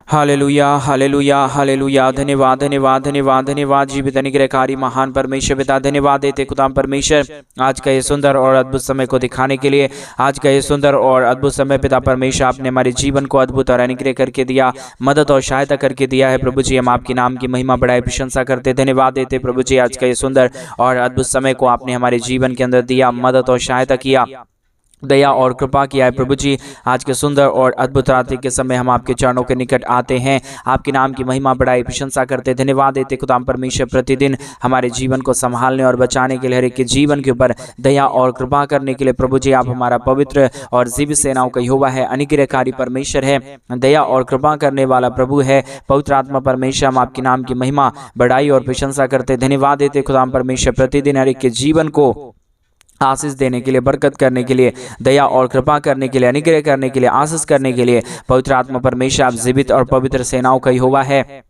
Hallelujah hallelujah hallelujah. धन्यवाद धन्यवाद धन्यवाद धन्यवाद जीवित अनुग्रहकारी महान परमेश्वर पिता, धन्यवाद देते खुदाम परमेश्वर आज का ये सुंदर और अद्भुत समय को दिखाने के लिए। आज का ये सुंदर और अद्भुत समय पिता परमेश्वर आपने हमारे जीवन को अद्भुत और अनुग्रह करके दिया, मदद और सहायता करके दिया है। प्रभु जी हम आपके नाम की महिमा बढ़ाई प्रशंसा करते, धन्यवाद देते प्रभु जी आज का ये सुंदर और अद्भुत समय को आपने हमारे जीवन के अंदर दिया, मदद और सहायता किया, दया और कृपा किया है। प्रभु जी आज के सुंदर और अद्भुत रात्रि के समय हम आपके चरणों के निकट आते हैं, आपके नाम की महिमा बढ़ाई प्रशंसा करते, धन्यवाद देते खुदाम परमेश्वर प्रतिदिन हमारे जीवन को संभालने और बचाने के लिए, हर एक के जीवन के ऊपर दया और कृपा करने के लिए। प्रभु जी आप हमारा पवित्र और जीवित सेनाओं का यहोवा है, अनुग्रहकारी परमेश्वर है, दया और कृपा करने वाला प्रभु है, पवित्र आत्मा परमेश्वर। हम आपके नाम की महिमा बढ़ाई और प्रशंसा करते, धन्यवाद देते खुदाम परमेश्वर प्रतिदिन हर एक के जीवन को आशीष देने के लिए, बरकत करने के लिए, दया और कृपा करने के लिए, अनुग्रह करने के लिए, आशीष करने के लिए। पवित्र आत्मा परमेश्वर आप जीवित और पवित्र सेनाओं का यहोवा है,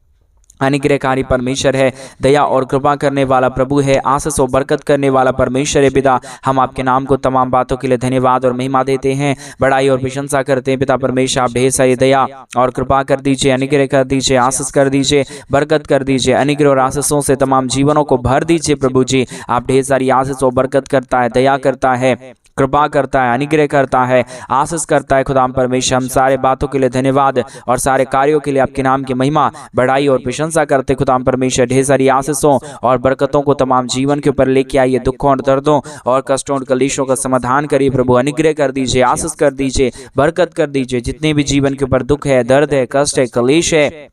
अनुग्रहकारी परमेश्वर है, दया और कृपा करने वाला प्रभु है, आशीष और बरकत करने वाला परमेश्वर है। पिता हम आपके नाम को तमाम बातों के लिए धन्यवाद और महिमा देते हैं, बड़ाई और प्रशंसा करते हैं। पिता परमेश्वर आप ढेर सारी दया और कृपा कर दीजिए, अनुग्रह कर दीजिए, आशीष कर दीजिए, बरकत कर दीजिए, अनुग्रह और आशीषों से तमाम जीवनों को भर दीजिए। प्रभु जी आप ढेर सारी आशीष और बरकत करता है, दया करता है, कृपा करता है, अनुग्रह करता है, आशीष करता है। खुदाम परमेश्वर हम सारे बातों के लिए धन्यवाद और सारे कार्यों के लिए आपके नाम की महिमा बढ़ाई और प्रशंसा करते। खुदाम परमेश्वर ढेर सारी आशीषों और बरकतों को तमाम जीवन के ऊपर लेके आइए, दुखों और दर्दों और कष्टों और कलेशों का समाधान करिए। प्रभु अनुग्रह कर दीजिए, आशीष कर दीजिए, बरकत कर दीजिए। जितने भी जीवन के ऊपर दुख है, दर्द है, कष्ट है, कलेश है,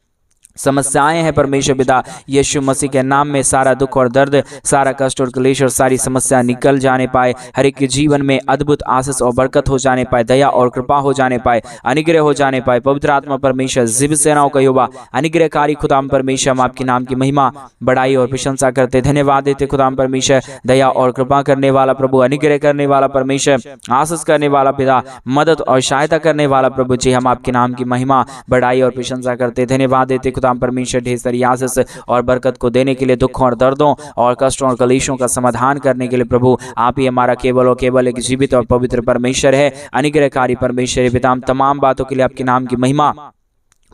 समस्याएं हैं, परमेश्वर पिता यीशु मसीह के नाम में सारा दुख और दर्द, सारा कष्ट और क्लेश और सारी समस्या निकल जाने पाए, हर एक के जीवन में अद्भुत आशीष और बरकत हो जाने पाए, दया और कृपा हो जाने पाए, अनुग्रह हो जाने पाए। पवित्र आत्मा परमेश्वर जीवित सेनाओं का यहोवा अनुग्रहकारी खुदाम परमेश्वर हम आपके नाम की महिमा बढ़ाई और प्रशंसा करते, धन्यवाद देते खुदाम परमेश्वर, दया और कृपा करने वाला प्रभु, अनुग्रह करने वाला परमेश्वर, आशीष करने वाला पिता, मदद और सहायता करने वाला प्रभु जी हम आपके नाम की महिमा बढ़ाई और प्रशंसा करते, धन्यवाद देते खुदाम परमेश्वर ढेर सारी आशीष और बरकत को देने के लिए, दुखों और दर्दों और कष्टों और कलेशों का समाधान करने के लिए। प्रभु आप ही हमारा केवल और केवल एक जीवित और पवित्र परमेश्वर है, अनुग्रहकारी परमेश्वर है। पिता हम तमाम बातों के लिए आपके नाम की महिमा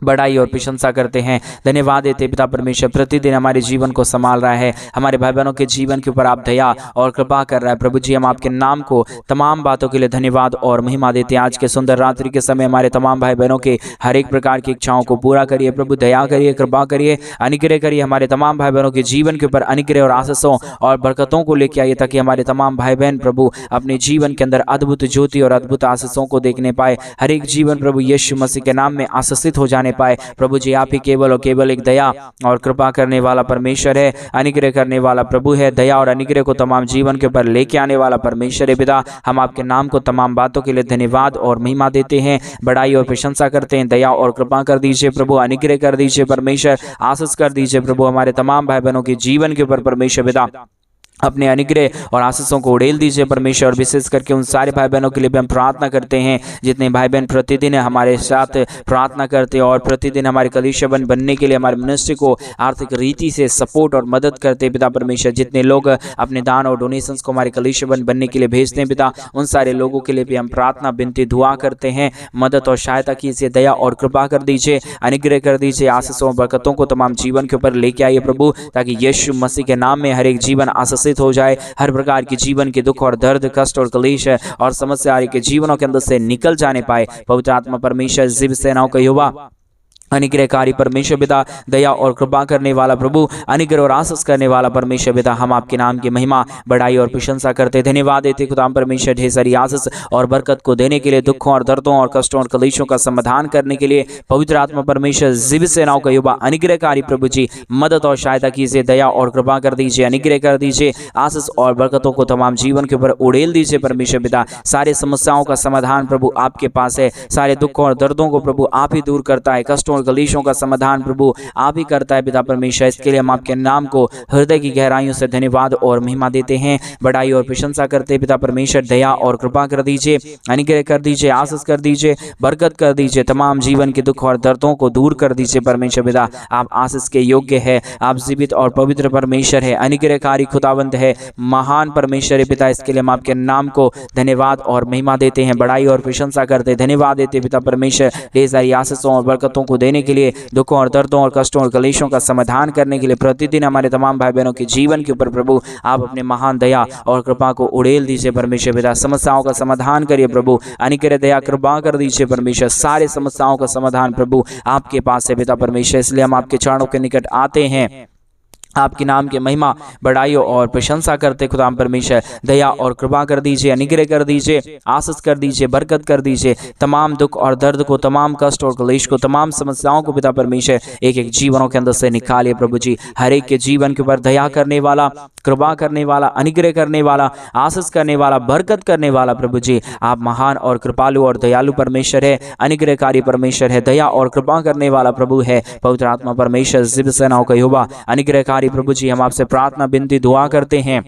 बढ़ाई और प्रशंसा करते हैं, धन्यवाद देते पिता परमेश्वर प्रतिदिन हमारे जीवन को संभाल रहा है, हमारे भाई बहनों के जीवन के ऊपर आप दया और कृपा कर रहा है। प्रभु जी हम आपके नाम को तमाम बातों के लिए धन्यवाद और महिमा देते हैं। आज के सुंदर रात्रि के समय हमारे तमाम भाई बहनों के हर एक प्रकार की इच्छाओं को पूरा करिए। प्रभु दया करिए, कृपा करिए, अनुग्रह करिए। हमारे तमाम भाई बहनों के जीवन के ऊपर अनुग्रह और आशीषों और बरकतों को लेकर आइए, ताकि हमारे तमाम भाई बहन प्रभु अपने जीवन के अंदर अद्भुत ज्योति और अद्भुत आशीषों को देखने पाए। हर एक जीवन प्रभु यीशु मसीह के नाम में आशीषित हो जाने पाए। प्रभु जी आप ही केवल और केवल एक दया और कृपा करने वाला परमेश्वर है, अनुग्रह करने वाला प्रभु है, दया और अनुग्रह को तमाम जीवन के ऊपर लेके आने वाला परमेश्वर है। पिता हम आपके नाम को तमाम बातों के लिए धन्यवाद और महिमा देते हैं, बढ़ाई और प्रशंसा करते हैं। दया और कृपा कर दीजिए प्रभु, अनुग्रह कर दीजिए परमेश्वर, आशीष कर दीजिए प्रभु हमारे तमाम भाई बहनों के जीवन के ऊपर परमेश्वर पिता अपने अनुग्रह और आशीषों को उड़ेल दीजिए परमेश्वर। और विशेष करके उन सारे भाई बहनों के लिए भी हम प्रार्थना करते हैं जितने भाई बहन प्रतिदिन हमारे साथ प्रार्थना करते हैं और प्रतिदिन हमारे कलीसिया बनने के लिए हमारे मिनिस्ट्री को आर्थिक रीति से सपोर्ट और मदद करते हैं। पिता परमेश्वर जितने लोग अपने दान और डोनेशंस को हमारे कलीसिया बनने के लिए भेजते हैं पिता, उन सारे लोगों के लिए भी हम प्रार्थना विनती दुआ करते हैं, मदद और सहायता कीजिए, दया और कृपा कर दीजिए, अनुग्रह कर दीजिए, आशीषों और बरकतों को तमाम जीवन के ऊपर लेके आइए प्रभु, ताकि यीशु मसीह के नाम में हर एक जीवन आशीष हो जाए। हर प्रकार की जीवन के दुख और दर्द, कष्ट और क्लेश और समस्या के जीवनों के अंदर से निकल जाने पाए। पवित्र आत्मा परमेश्वर जीवित सेनाओं का यहोवा अनुग्रहकारी परमेश्वर पिता, दया और कृपा करने वाला प्रभु, अनुग्रह और आशीष करने वाला परमेश्वर पिता हम आपके नाम की महिमा बढ़ाई और प्रशंसा करते, धन्यवाद देते खुदाम परमेश्वर ढेर सारी आशीष और बरकत को देने के लिए, दुखों और दर्दों और कष्टों और कलेशों का समाधान करने के लिए। पवित्र आत्मा परमेश्वर जीवित सेनाओं का युवा अनुग्रहकारी प्रभु जी मदद और सहायता कीजिए, दया और कृपा कर दीजिए, अनुग्रह कर दीजिए, आशीष और बरकतों को तमाम जीवन के ऊपर उड़ेल दीजिए परमेश्वर पिता। सारे समस्याओं का समाधान प्रभु आपके पास है, सारे दुखों और दर्दों को प्रभु आप ही दूर करता है, कष्टों कलेशों का समाधान प्रभु आप ही करता है पिता परमेश्वर। इसके लिए हम आपके नाम को हृदय की गहराइयों से धन्यवाद और महिमा देते हैं, बढ़ाई और प्रशंसा करते हैं पिता परमेश्वर। दया और कृपा कर दीजिए, अनुग्रह कर दीजिए, आशीष कर दीजिए, बरकत कर दीजिए, तमाम जीवन के दुख और दर्दों को दूर कर दीजिए परमेश्वर पिता। आप आशीष के योग्य है, आप जीवित और पवित्र परमेश्वर है, अनुग्रहकारी खुदावंत है, महान परमेश्वर है पिता। इसके लिए हम आपके नाम को धन्यवाद और महिमा देते हैं, बढ़ाई और प्रशंसा करते हैं, धन्यवाद देते पिता परमेश्वर। ढेर सारी आशीषों और बरकतों को देने के लिए, दुखों और दर्दों और कष्टों और कलेशों का समाधान करने के लिए, प्रतिदिन हमारे तमाम भाई बहनों के जीवन के ऊपर प्रभु आप अपने महान दया और कृपा को उड़ेल दीजिए परमेश्वर पिता। समस्याओं का समाधान करिए प्रभु, अनिकर दया कृपा कर दीजिए परमेश्वर। सारे समस्याओं का समाधान प्रभु आपके पास है पिता परमेश्वर, इसलिए हम आपके चरणों के निकट आते हैं, आपके नाम की महिमा बढ़ाई और प्रशंसा करते खुदाम परमेश्वर। दया और कृपा कर दीजिए, अनुग्रह कर दीजिए, आशीष कर दीजिए, बरकत कर दीजिए। तमाम दुख और दर्द को, तमाम कष्ट और क्लेश को, तमाम समस्याओं को पिता परमेश्वर एक एक जीवनों के अंदर से निकालिए प्रभु जी। हर एक के जीवन के ऊपर दया करने वाला, कृपा करने वाला, अनुग्रह करने वाला, आशीष करने वाला, बरकत करने वाला प्रभु जी आप महान और कृपालु और दयालु परमेश्वर है, अनुग्रहकारी परमेश्वर है, दया और कृपा करने वाला प्रभु है। पवित्र आत्मा परमेश्वर जिब सेनाओं का यहोवा अनुग्रहकारी प्रभु जी, हम आपसे प्रार्थना विनती दुआ करते हैं,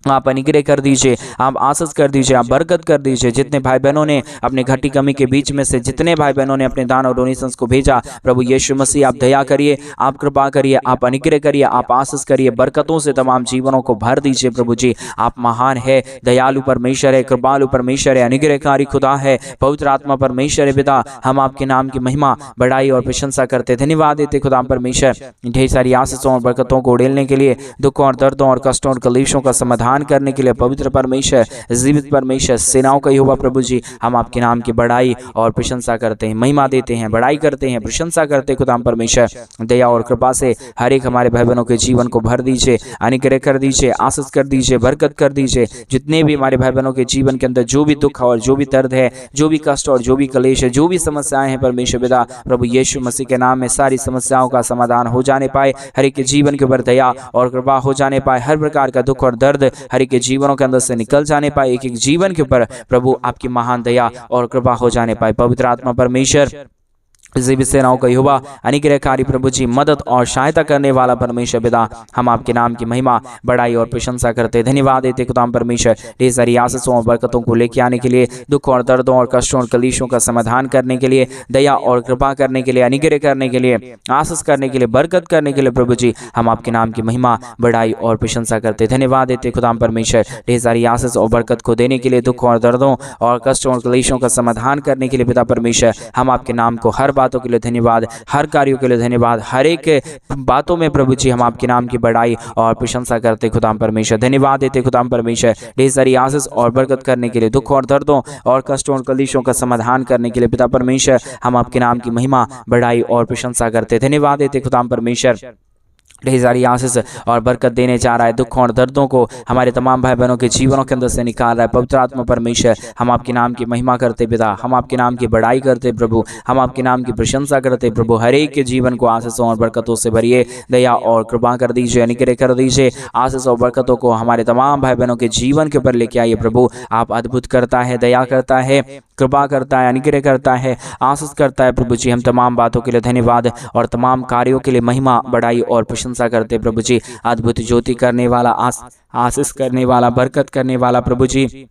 आप अनुग्रह कर दीजिए, आप आशीष कर दीजिए, आप बरकत कर दीजिए। जितने भाई बहनों ने अपने घटी कमी के बीच में से, जितने भाई बहनों ने अपने दान और डोनेशंस को भेजा प्रभु यीशु मसीह आप दया करिए, आप कृपा करिए, आप अनुग्रह करिए, आप आशीष करिए, बरकतों से तमाम जीवनों को भर दीजिए प्रभु जी। आप महान है, दयालु परमेश्वर है, कृपालु परमेश्वर है, अनुग्रहकारी खुदा है, पवित्र आत्मा परमेश्वर है पिता। हम आपके नाम की महिमा बढ़ाई और प्रशंसा करते, धन्यवाद देते खुदा परमेश्वर ढेर सारी आशीषों और बरकतों को उड़ेलने के लिए, दुखों और दर्दों और कष्टों और कलेशों का समाधान करने के लिए। पवित्र परमेश्वर, जीवित परमेश्वर, सेनाओं का यहोवा प्रभु जी, हम आपके नाम की बढ़ाई और प्रशंसा करते हैं, महिमा देते हैं, बढ़ाई करते हैं, प्रशंसा करते हैं खुदा परमेश्वर। दया और कृपा से हर एक हमारे भाई बहनों के जीवन को भर दीजिए, अनुग्रह कर दीजिए, आशीष कर दीजिए, बरकत कर दीजिए। जितने भी हमारे भाई बहनों के जीवन के अंदर जो भी दुख और जो भी दर्द है, जो भी कष्ट और जो भी कलेश है, जो भी समस्याएं हैं परमेश्वर पिता, प्रभु यीशु मसीह के नाम में सारी समस्याओं का समाधान हो जाने पाए, हर एक के जीवन के ऊपर दया और कृपा हो जाने पाए, हर प्रकार का दुख और दर्द हर एक के जीवनों के अंदर से निकल जाने पाए, एक एक जीवन के ऊपर प्रभु आपकी महान दया और कृपा हो जाने पाए। पवित्र आत्मा परमेश्वर, जीवित सेनाओं का यहोवा, अनुग्रहकारी प्रभु जी, मदद और सहायता करने वाला परमेश्वर पिता, हम आपके नाम की महिमा बढ़ाई और प्रशंसा करते, धन्यवाद देते खुदा परमेश्वर ढेर सारी आशीषों और बरकतों को लेके आने के लिए, दुख और दर्दों और कष्टों और कलेशों का समाधान करने के लिए, दया और कृपा करने के लिए, अनुग्रह करने के लिए, आशीष करने के लिए, बरकत करने के लिए प्रभु जी हम आपके नाम की महिमा बढ़ाई और प्रशंसा करते, धन्यवाद देते खुदा परमेश्वर ढेर सारी आशीष और बरकत को देने के लिए, दुख और दर्दों और कष्टों और कलेशों का समाधान करने के लिए पिता परमेश्वर हम आपके नाम को हर बातों के लिए धन्यवाद, हर कार्यों के लिए धन्यवाद, हर एक बातों में प्रभु जी हम आपके नाम की बढ़ाई और प्रशंसा करते खुदाम परमेश्वर, धन्यवाद देते खुदाम परमेश्वर ढेर सारी आशीष और बरकत करने के लिए, दुख और दर्दों और कष्टों और कलेशों का समाधान करने के लिए पिता परमेश्वर हम आपके नाम की महिमा बढ़ाई और प्रशंसा करते, धन्यवाद देते खुदाम परमेश्वर ढेर सारी आशीष और बरकत देने जा रहा है। दुखों और दर्दों को हमारे तमाम भाई बहनों के जीवनों के अंदर से निकाल रहा है। पवित्र आत्मा परमेश्वर हम आपके नाम की महिमा करते पिता, हम आपके नाम की बढ़ाई करते प्रभु, हम आपके नाम की प्रशंसा करते प्रभु। हर एक के जीवन को आशीषों और बरकतों से भरिए, दया और कृपा कर दीजिए, अनुग्रह कर दीजिए। आशीष और बरकतों को हमारे तमाम भाई बहनों के जीवन के ऊपर लेके आइए प्रभु। आप अद्भुत करता है, दया करता है, कृपा करता है, अनुग्रह करता है, आशीष करता है प्रभु जी। हम तमाम बातों के लिए धन्यवाद और तमाम कार्यों के लिए महिमा बढ़ाई और प्रशंसा करते प्रभु जी। अद्भुत ज्योति करने वाला, आशीष करने वाला, बरकत करने वाला प्रभु जी,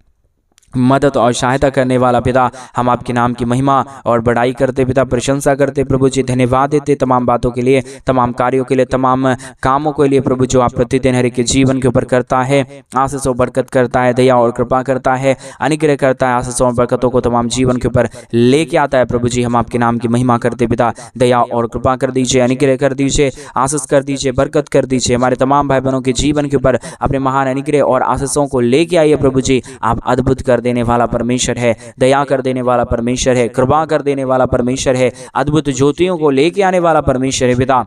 मदद और सहायता करने वाला पिता, हम आपके नाम की महिमा और बढ़ाई करते पिता, प्रशंसा करते प्रभु जी। धन्यवाद देते तमाम बातों के लिए, तमाम कार्यों के लिए, तमाम कामों के लिए प्रभु जो आप प्रतिदिन हर एक के जीवन के ऊपर करता है, आशीष और बरकत करता है, दया और कृपा करता है, अनुग्रह करता है, आशीष और बरकतों को तमाम जीवन के ऊपर लेके आता है प्रभु जी। हम आपके नाम की महिमा करते पिता, दया और कृपा कर दीजिए, अनुग्रह कर दीजिए, आशीष कर दीजिए, बरकत कर दीजिए। हमारे तमाम भाई बहनों के जीवन के ऊपर अपने महान अनुग्रह और आशीषों को लेके आइए प्रभु जी। आप अद्भुत कर देने वाला परमेश्वर है, दया कर देने वाला परमेश्वर है, कृपा कर देने वाला परमेश्वर है, अद्भुत ज्योतियों को लेके आने वाला परमेश्वर है पिता।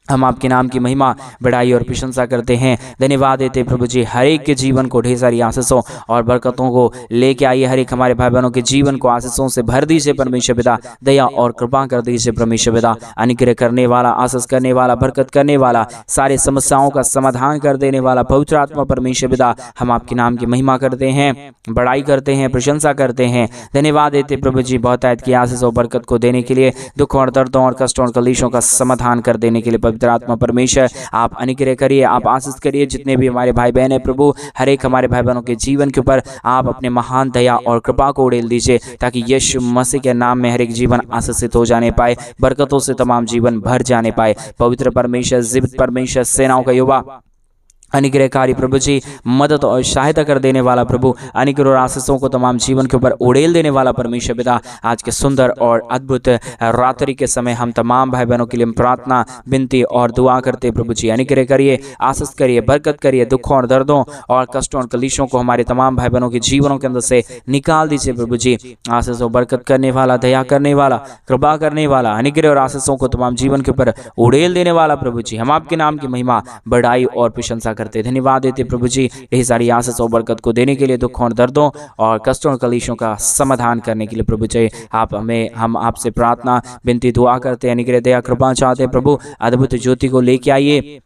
हम आपके नाम की महिमा बढ़ाई और प्रशंसा करते हैं, धन्यवाद देते प्रभु जी। हर एक के जीवन को ढेर सारी आशीषों और बरकतों को लेके आइए, हर एक हमारे भाई बहनों के जीवन को आशीषों से भर दीजिए परमेश्वर पिता, दया और कृपा कर दीजिए परमेश्वर पिता। अनुग्रह करने वाला, आशीष करने वाला, बरकत करने वाला, सारे समस्याओं का समाधान कर देने वाला पवित्र आत्मा परमेश्वर पिता, हम आपके नाम की महिमा करते हैं, बढ़ाई करते हैं, प्रशंसा करते हैं, धन्यवाद देते प्रभु जी। बहुत आयत की आशीष और बरकत को देने के लिए, दुखों और दर्दों और कष्टों और कलेशों का समाधान कर देने के लिए पवित्र आत्मा परमेश्वर आप अनुग्रह करिए, आप आशीष करिए। जितने भी हमारे भाई बहन है प्रभु, हर एक हमारे भाई बहनों के जीवन के ऊपर आप अपने महान दया और कृपा को उड़ेल दीजिए, ताकि यीशु मसीह के नाम में हर एक जीवन आशीषित हो जाने पाए, बरकतों से तमाम जीवन भर जाने पाए। पवित्र परमेश्वर, जीवित परमेश्वर, सेनाओं का यहोवा, अनुग्रहकारी प्रभु जी, मदद और सहायता कर देने वाला प्रभु, अनुग्रह और आशीषों को तमाम जीवन के ऊपर उड़ेल देने वाला परमेश्वर पिता, आज के सुंदर और अद्भुत रात्रि के समय हम तमाम भाई बहनों के लिए प्रार्थना, विनती और दुआ करते प्रभु जी। अनुग्रह करिए, आशीष करिए, बरकत करिए, दुखों और दर्दों और कष्टों और कलेशों को हमारे तमाम भाई बहनों के जीवनों के अंदर से निकाल दीजिए प्रभु जी। आशीष और बरकत करने वाला, दया करने वाला, कृपा करने वाला, अनुग्रह और आशीषों को तमाम जीवन के ऊपर उड़ेल देने वाला प्रभु जी, हम आपके नाम की महिमा, बढ़ाई और प्रशंसा करते, धन्यवाद देते प्रभु जी। यही सारी आशीष और बरकत को देने के लिए, दुखों और दर्दों और कष्टों और कलेशों का समाधान करने के लिए प्रभु जी, हम आपसे प्रार्थना, विनती, दुआ करते हैं। अनुग्रह, दया, कृपा चाहते हैं प्रभु। अद्भुत ज्योति को लेके आइए,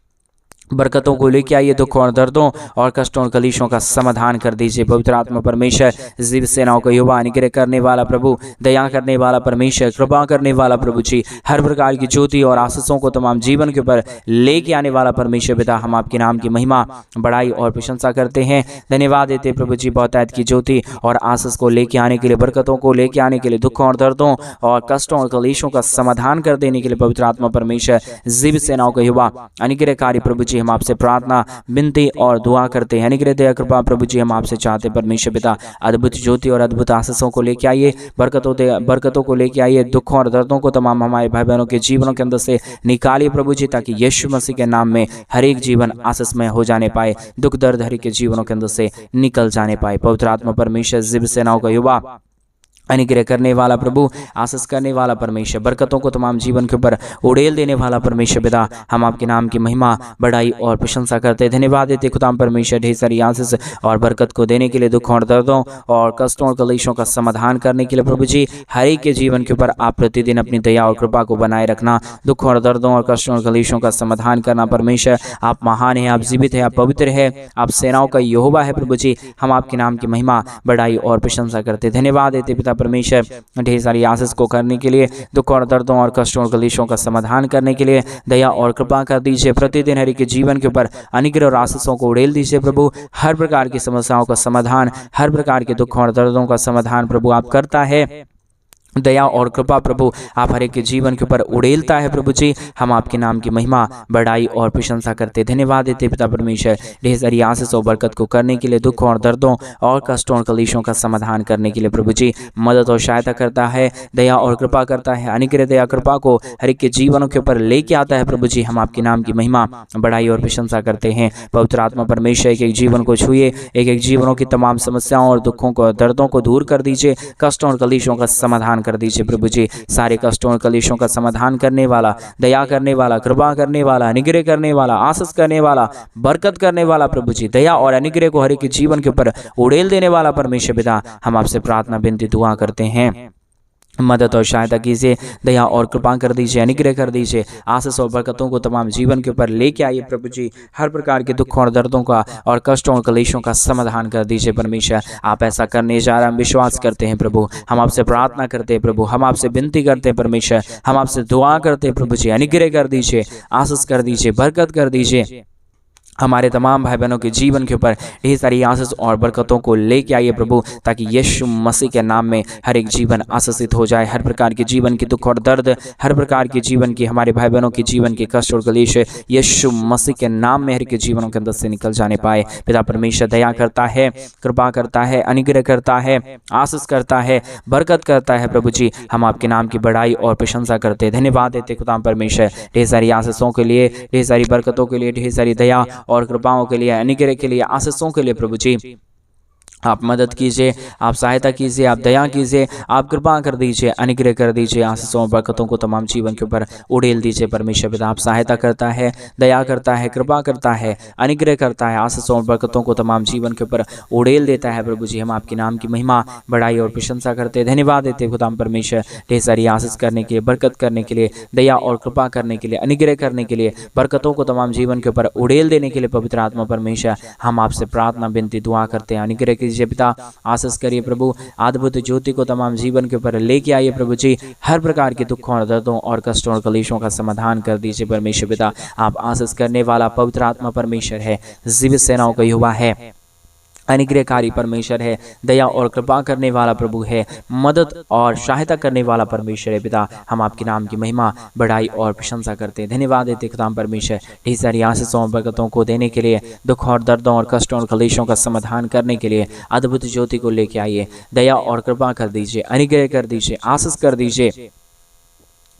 बरकतों को लेके आइए, दुखों और दर्दों और कष्टों और कलेशों का समाधान कर दीजिए। पवित्र आत्मा परमेश्वर, जीव सेनाओं का युवा, अनुग्रह करने वाला प्रभु, दया करने वाला परमेश्वर, कृपा करने वाला प्रभु जी, हर प्रकार की ज्योति और आशीषों को तमाम जीवन के ऊपर लेके आने वाला परमेश्वर पिता, हम आपके नाम की महिमा, बढ़ाई और प्रशंसा करते हैं। धन्यवाद देते प्रभु जी, बहुतायत की ज्योति और आशीष को लेके आने के लिए, बरकतों को लेके आने के लिए, दुखों और दर्दों और कष्टों और कलेशों का समाधान कर देने के लिए पवित्र आत्मा परमेश्वर, जीव सेनाओं का युवा, अनुग्रहकारी प्रभु जी, हम आपसे प्रार्थना, विनती और दुआ करते हैं। अनुग्रह, दया, कृपा प्रभु जी, हम आपसे चाहते परमेश्वर पिता, अद्भुत ज्योति और अद्भुत आशीषों को लेके आइए, बरकतों को लेके आइए, दुखों और दर्दों को तमाम हमारे भाई बहनों के जीवनों के अंदर से निकालिए प्रभु जी, ताकि यीशु मसीह के नाम में हर एक जीवन आशीषमय हो जाने पाए, दुख दर्द हर एक के जीवनों के अंदर से निकल जाने पाए। पवित्र आत्मा परमेश्वर, जीव सेनाओं का युवा, अनुग्रह करने वाला प्रभु, आशीष करने वाला परमेश्वर, बरकतों को तमाम जीवन के ऊपर उड़ेल देने वाला परमेश्वर पिता, हम आपके नाम की महिमा, बढ़ाई और प्रशंसा करते, धन्यवाद देते खुदाम परमेश्वर, ढेर सारी आशीष और बरकत को देने के लिए, दुखों और दर्दों और कष्टों और कलेशों का समाधान करने के लिए प्रभु जी, हर एक के जीवन के ऊपर आप प्रतिदिन अपनी दया और कृपा को बनाए रखना, दुखों और दर्दों और कष्टों और कलेशों का समाधान करना। परमेश्वर, आप महान है, आप जीवित है, आप पवित्र है, आप सेनाओं का यहोवा है प्रभु जी, हम आपके नाम की महिमा, बढ़ाई और प्रशंसा करते, धन्यवाद देते पिता परमेश्वर, ढेर सारी आशीष को करने के लिए, दुख और दर्दों और कष्टों और कलेशों का समाधान करने के लिए, दया और कृपा कर दीजिए। प्रतिदिन हर एक के जीवन के ऊपर अनुग्रह और आशीषों को उड़ेल दीजिए प्रभु, हर प्रकार की समस्याओं का समाधान, हर प्रकार के दुखों और दर्दों का समाधान प्रभु आप करता है। दया और कृपा प्रभु आप हर एक के जीवन के ऊपर उड़ेलता है प्रभु जी, हम आपके नाम की महिमा, बढ़ाई और प्रशंसा करते, धन्यवाद देते पिता परमेश्वर, ढेर सारी आशीष और बरकत को करने के लिए, दुखों और दर्दों और कष्टों और कलेशों का समाधान करने के लिए प्रभु जी, मदद और सहायता करता है, दया और कृपा करता है, अनुग्रह, दया, कृपा को हर एक के जीवनों के ऊपर लेके आता है प्रभु जी, हम आपके नाम की महिमा, बढ़ाई और प्रशंसा करते हैं। पवित्र आत्मा परमेश्वर, एक एक जीवन को छुए, एक एक जीवनों की तमाम समस्याओं और दुखों को, दर्दों को दूर कर दीजिए, कष्टों और कलेशों का समाधान कर दीजिए प्रभु जी, सारे कष्टों और कलेशों का समाधान करने वाला, दया करने वाला, कृपा करने वाला, अनुग्रह करने वाला, आशीष करने वाला, बरकत करने वाला प्रभु जी, दया और अनुग्रह को हर एक जीवन के ऊपर उड़ेल देने वाला परमेश्वर पिता, हम आपसे प्रार्थना, विनती, दुआ करते हैं। मदद और सहायता कीजिए, दया और कृपा कर दीजिए, अनुग्रह कर दीजिए, आशीष और बरकतों को तमाम जीवन के ऊपर लेके आइए प्रभु जी, हर प्रकार के दुखों और दर्दों का और कष्टों और कलेशों का समाधान कर दीजिए परमेश्वर, आप ऐसा करने जा रहे हैं, हम विश्वास करते हैं प्रभु, हम आपसे प्रार्थना करते हैं प्रभु, हम आपसे विनती करते हैं परमेश्वर, हम आपसे दुआ करते हैं प्रभु जी, अनुग्रह कर दीजिए, आशीष कर दीजिए, बरकत कर दीजिए, हमारे तमाम भाई बहनों के जीवन के ऊपर ढेर सारी आशीष और बरकतों को लेके आइए प्रभु, ताकि यीशु मसीह के नाम में हर एक जीवन आशीषित हो जाए, हर प्रकार के जीवन के दुख और दर्द, हर प्रकार के जीवन की, हमारे भाई बहनों के जीवन के कष्ट और कलेश यीशु मसीह के नाम में हर एक जीवनों के अंदर से निकल जाने पाए। पिता परमेश्वर दया करता है, कृपा करता है, अनुग्रह करता है, आशीष करता है, बरकत करता है प्रभु जी, हम आपके नाम की बढ़ाई और प्रशंसा करते, धन्यवाद देते खुदा परमेश्वर, ढेर सारी आशीषों के लिए, ढेर सारी बरकतों के लिए, ढेर सारी दया और कृपाओं के लिए, अनुग्रह के लिए, आशीषों के लिए प्रभु जी, आप मदद कीजिए, आप सहायता कीजिए, आप दया कीजिए, आप कृपा कर दीजिए, अनुग्रह कर दीजिए, आशीषों और बरकतों को तमाम जीवन के ऊपर उड़ेल दीजिए परमेश्वर पिता, आप सहायता करता है, दया करता है, कृपा करता है, अनुग्रह करता है, आशीषों और बरकतों को तमाम जीवन के ऊपर उड़ेल देता है प्रभु जी, हम आपके नाम की महिमा, बढ़ाई और प्रशंसा करते, धन्यवाद देते खुदा परमेश्वर, ढेर सारी आशीष करने के लिए, बरकत करने के लिए, दया और कृपा करने के लिए, अनुग्रह करने के लिए, बरकतों को तमाम जीवन के ऊपर उड़ेल देने के लिए पवित्र आत्मा परमेश्वर, हम आपसे प्रार्थना, विनती, दुआ करते हैं, अनुग्रह कीजिए पिता, आशीष करिए प्रभु, अद्भुत ज्योति को तमाम जीवन के ऊपर लेके आइए प्रभु जी, हर प्रकार के दुखों और दर्दों और कष्टों और कलेशों का समाधान कर दीजिए परमेश्वर पिता, आप आशीष करने वाला पवित्र आत्मा परमेश्वर है, जीवित सेनाओं का युवा है, अनुग्रहकारी परमेश्वर है, दया और कृपा करने वाला प्रभु है, मदद और सहायता करने वाला परमेश्वर है। पिता, हम आपके नाम की महिमा, बड़ाई और प्रशंसा करते हैं, धन्यवाद देते खुदाम परमेश्वर ढेर सारी आशीषों और बरकतों को देने के लिए, दुख और दर्दों और कष्टों और क्लेशों का समाधान करने के लिए अद्भुत ज्योति को लेके आइए। दया और कृपा कर दीजिए, अनुग्रह कर दीजिए, आशीष कर दीजिए,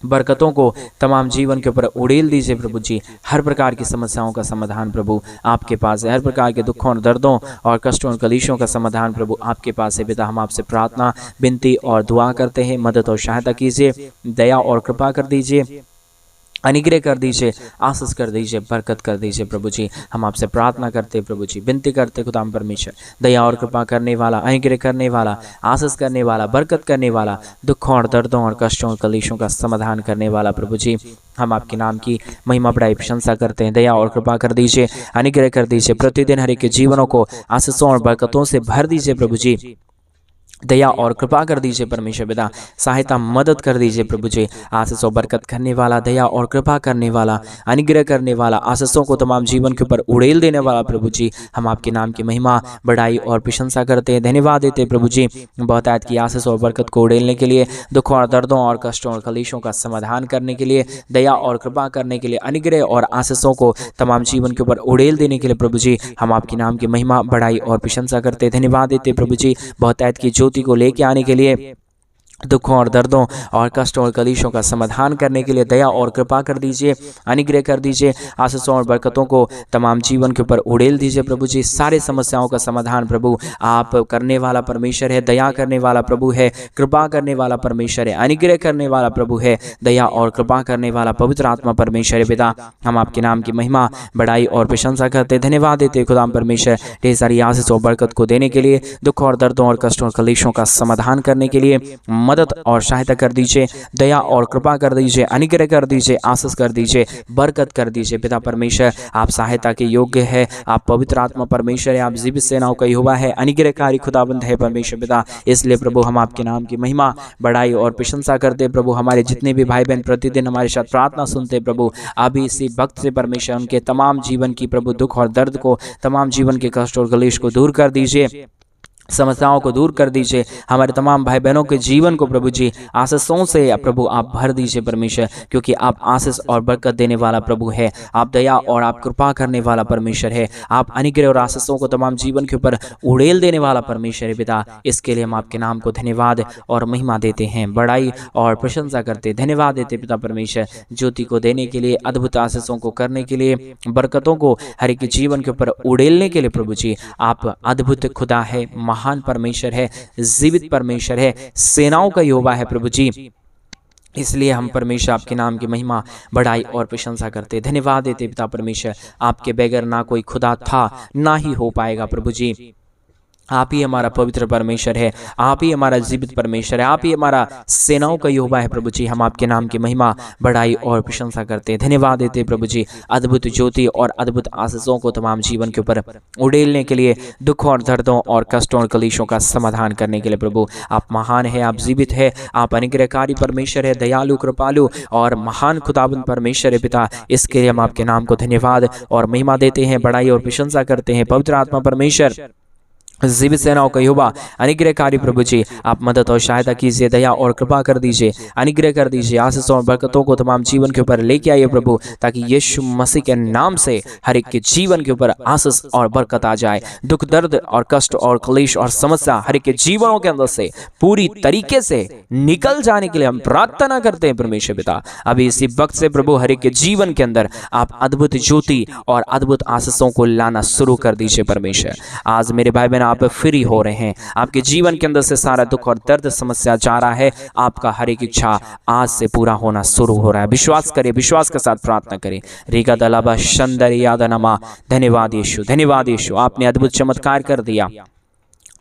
बरकतों को तमाम जीवन के ऊपर उड़ेल दीजिए प्रभु जी। हर प्रकार की समस्याओं का समाधान प्रभु आपके पास है, हर प्रकार के दुखों और दर्दों और कष्टों और कलेशों का समाधान प्रभु आपके पास है। पिता, हम आपसे प्रार्थना, विनती और दुआ करते हैं, मदद और सहायता कीजिए, दया और कृपा कर दीजिए, अनुग्रह कर दीजिए, आशीष कर दीजिए, बरकत कर दीजिए प्रभु जी। हम आपसे प्रार्थना करते प्रभु जी, विनती करते खुदाम परमेश्वर, दया और कृपा करने वाला, अनुग्रह करने वाला, आशीष करने वाला, बरकत करने वाला, दुखों और दर्दों और कष्टों और कलेशों का समाधान करने वाला प्रभु जी। हम आपके नाम की महिमा बड़ाई प्रशंसा करते हैं, दया और कृपा कर दीजिए, अनुग्रह कर दीजिए, प्रतिदिन हर एक के जीवनों को आशीषों और बरकतों से भर दीजिए प्रभु जी। दया और कृपा कर दीजिए परमेश्वर पिता, सहायता मदद कर दीजिए प्रभु जी। आशीषों बरकत करने वाला, दया और कृपा करने वाला, अनुग्रह करने वाला, आशीषों को तमाम जीवन के ऊपर उड़ेल देने वाला प्रभु जी। हम आपके नाम की महिमा, बड़ाई और प्रशंसा करते हैं, धन्यवाद देते हैं प्रभु जी। बहुतायत की आशीषों और बरकत को उड़ेलने के लिए, दुखों और दर्दों और कष्टों और कलेशों का समाधान करने के लिए, दया और कृपा करने के लिए, अनुग्रह और आशीषों को तमाम जीवन के ऊपर उड़ेल देने के लिए प्रभु जी, हम आपके नाम की महिमा, बड़ाई और प्रशंसा करते हैं, धन्यवाद देते प्रभु जी। बहुतायत की ज्योति को लेके आने के लिए, दुखों और दर्दों और कष्टों और कलेशों का समाधान करने के लिए दया और कृपा कर दीजिए, अनुग्रह कर दीजिए, आशीषों और बरकतों को तमाम जीवन के ऊपर उड़ेल दीजिए प्रभु जी। सारे समस्याओं का समाधान प्रभु आप करने वाला परमेश्वर है, दया करने वाला प्रभु है, कृपा करने वाला परमेश्वर है, अनुग्रह करने वाला प्रभु है, दया और कृपा करने वाला पवित्र आत्मा परमेश्वर है। पिता, हम आपके नाम की महिमा, बड़ाई और प्रशंसा करते, धन्यवाद देते खुदाम परमेश्वर ढेर सारी आशीष और बरकत को देने के लिए, दुख और दर्दों और कष्टों और कलेशों का समाधान करने के लिए मदद और सहायता कर दीजिए, दया और कृपा कर दीजिए, अनुग्रह कर दीजिए, आशीष कर दीजिए, बरकत कर दीजिए। पिता परमेश्वर, आप सहायता के योग्य है, आप पवित्र आत्मा परमेश्वर है, आप जीवित सेनाओं का यहोवा है, अनुग्रहकारी खुदाबंद है परमेश्वर पिता। इसलिए प्रभु हम आपके नाम की महिमा, बड़ाई और प्रशंसा करते प्रभु। हमारे जितने भी भाई बहन प्रतिदिन हमारे साथ प्रार्थना सुनते प्रभु, अभी इसी वक्त से परमेश्वर उनके तमाम जीवन की प्रभु दुख और दर्द को, तमाम जीवन के कष्ट और कलेश को दूर कर दीजिए, समस्याओं को दूर कर दीजिए। हमारे तमाम भाई बहनों के जीवन को प्रभु जी आशीषों से प्रभु आप भर दीजिए परमेश्वर, क्योंकि आप आशीष और बरकत देने वाला प्रभु है, आप दया और आप कृपा करने वाला परमेश्वर है, आप अनुग्रह और आशीषों को तमाम जीवन के ऊपर उड़ेल देने वाला परमेश्वर है पिता। इसके लिए हम आपके नाम को धन्यवाद और महिमा देते हैं, बड़ाई और प्रशंसा करते, धन्यवाद देते पिता परमेश्वर, ज्योति को देने के लिए, अद्भुत आशीषों को करने के लिए, बरकतों को हर एक जीवन के ऊपर उड़ेलने के लिए प्रभु जी। आप अद्भुत खुदा है, महान परमेश्वर है, जीवित परमेश्वर है, सेनाओं का यहोवा है प्रभु जी। इसलिए हम परमेश्वर आपके नाम की महिमा, बड़ाई और प्रशंसा करते, धन्यवाद देते पिता परमेश्वर। आपके बगैर ना कोई खुदा था, ना ही हो पाएगा प्रभु जी। आप ही हमारा पवित्र परमेश्वर है, आप ही हमारा जीवित परमेश्वर है, आप ही हमारा सेनाओं का यहोवा है प्रभु जी। हम आपके नाम की महिमा, बड़ाई और प्रशंसा करते हैं, धन्यवाद देते प्रभु जी। अद्भुत ज्योति और अद्भुत आशीषों को तमाम जीवन के ऊपर उड़ेलने के लिए, दुखों और दर्दों और कष्टों और कलेशों का समाधान करने के लिए प्रभु आप महान है, आप जीवित है, आप अनुग्रहकारी परमेश्वर है, दयालु, कृपालु और महान खुदाबंद परमेश्वर है पिता। इसके लिए हम आपके नाम को धन्यवाद और महिमा देते हैं, बड़ाई और प्रशंसा करते हैं। पवित्र आत्मा परमेश्वर, जीवित सेनाओं का यहोवा, अनुग्रहकारी प्रभु जी, आप मदद और सहायता कीजिए, दया और कृपा कर दीजिए, अनुग्रह कर दीजिए, आशीषों और बरकतों को तमाम जीवन के ऊपर लेके आइए प्रभु, ताकि यीशु मसीह के नाम से हर एक के जीवन के ऊपर आशीष और बरकत आ जाए। दुख, दर्द और कष्ट और क्लेश और समस्या हर एक के जीवनों के अंदर से पूरी तरीके से निकल जाने के लिए हम प्रार्थना करते हैं परमेश्वर पिता। अभी इसी वक्त से प्रभु हर एक के जीवन के अंदर आप अद्भुत ज्योति और अद्भुत आशीषों को लाना शुरू कर दीजिए परमेश्वर। आज मेरे भाई बहन आप फ्री हो रहे हैं, आपके जीवन के अंदर से सारा दुख और दर्द समस्या जा रहा है, आपका हर एक इच्छा आज से पूरा होना शुरू हो रहा है। विश्वास करें, विश्वास के साथ प्रार्थना करें। रीगा दलाबा शंदर यादनमा, धन्यवाद यीशु, धन्यवाद यीशु, आपने अद्भुत चमत्कार कर दिया।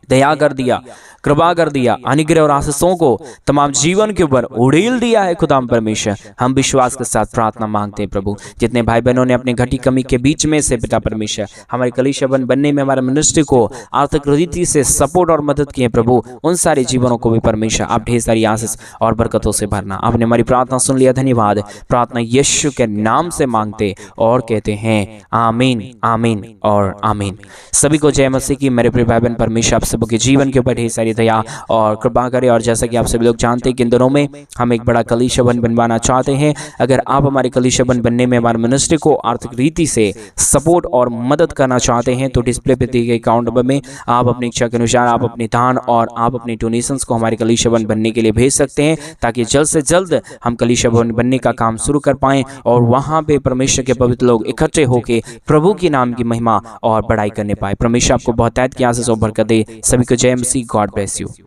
दया कर दिया, कृपा कर दिया, अनुग्रह और आशीषों को तमाम जीवन के ऊपर उड़ेल दिया है खुदा परमेश्वर। हम विश्वास के साथ प्रार्थना मांगते हैं प्रभु, जितने भाई बहनों ने अपनी घटी कमी के बीच में से पिता परमेश्वर हमारे कलीसिया बनने में, हमारे मिनिस्ट्री को आर्थिक रीति से सपोर्ट और मदद किए प्रभु, उन सारे जीवनों को भी परमेश्वर आप ढेर सारी आशीष और बरकतों से भरना। आपने हमारी प्रार्थना सुन लिया, धन्यवाद। प्रार्थना यीशु के नाम से मांगते और कहते हैं आमीन, आमीन और आमीन। सभी को जय मसीह की। मेरे प्रिय भाई बहन, परमेश्वर आप सबके जीवन के ऊपर ढेर सारी दया और कृपा करे। और जैसा कि आप सभी लोग जानते हैं कि इन दिनों में हम एक बड़ा कलीसिया बनवाना चाहते हैं। अगर आप हमारे कलीसिया बनने में हमारे मिनिस्ट्री को आर्थिक रीति से सपोर्ट और मदद करना चाहते हैं तो डिस्प्ले पे दिए गए अकाउंट नंबर में आप अपनी इच्छा के अनुसार आप अपनी दान और आप अपनी डोनेशंस को हमारे कलीसिया बनने के लिए भेज सकते हैं, ताकि जल्द से जल्द हम कलीसिया बनने का काम शुरू कर पाएं और वहां पे परमेश्वर के पवित्र लोग इकट्ठे होकर प्रभु के नाम की महिमा और बड़ाई करने पाए। परमेश्वर आपको बहुत की आशीष और बरकत दे। सभी को जय मसीह। God bless you.